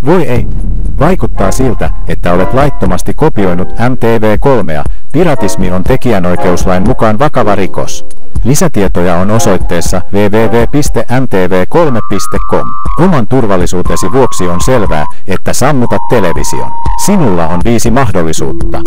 Voi ei. Vaikuttaa siltä, että olet laittomasti kopioinut MTV3. Piratismi on tekijänoikeuslain mukaan vakava rikos. Lisätietoja on osoitteessa www.mtv3.com. Oman turvallisuutesi vuoksi on selvää, että sammutat television. Sinulla on 5 mahdollisuutta.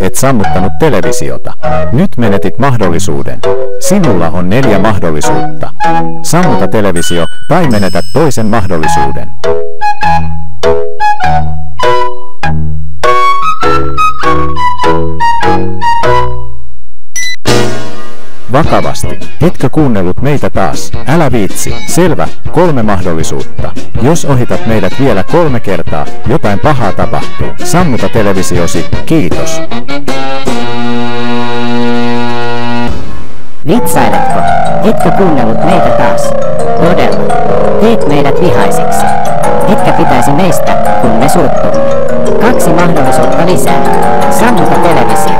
Et sammuttanut televisiota. Nyt menetit mahdollisuuden. Sinulla on 4 mahdollisuutta. Sammuta televisio tai menetät toisen mahdollisuuden. Vakavasti. Etkö kuunnellut meitä taas? Älä viitsi. Selvä. 3 mahdollisuutta. Jos ohitat meidät vielä 3 kertaa, jotain pahaa tapahtuu. Sammuta televisiosi. Kiitos. Vitsailetko? Etkö kuunnellut meitä taas? Todella. Teet meidät vihaiseksi. Etkä pitäisi meistä, kun me suuttumme. 2 mahdollisuutta lisää. Sammuta televisio.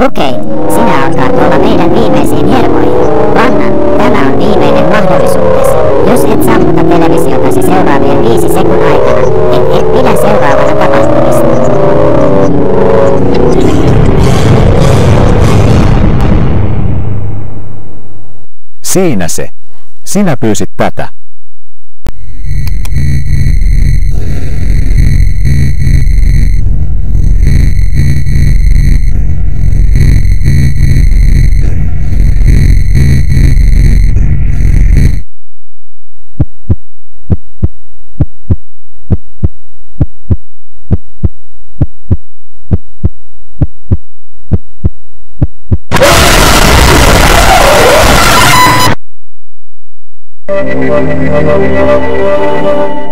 Okei, sinä alkaa tuolla meidän viimeisiin hermoihin. Vannan, tämä on viimeinen mahdollisuutesi. Jos et sammuta televisiotasi seuraavien 5 sekunnin aikana, et pidä seuraavana tapahtumista. Siinä se. Sinä pyysit tätä. Thank you.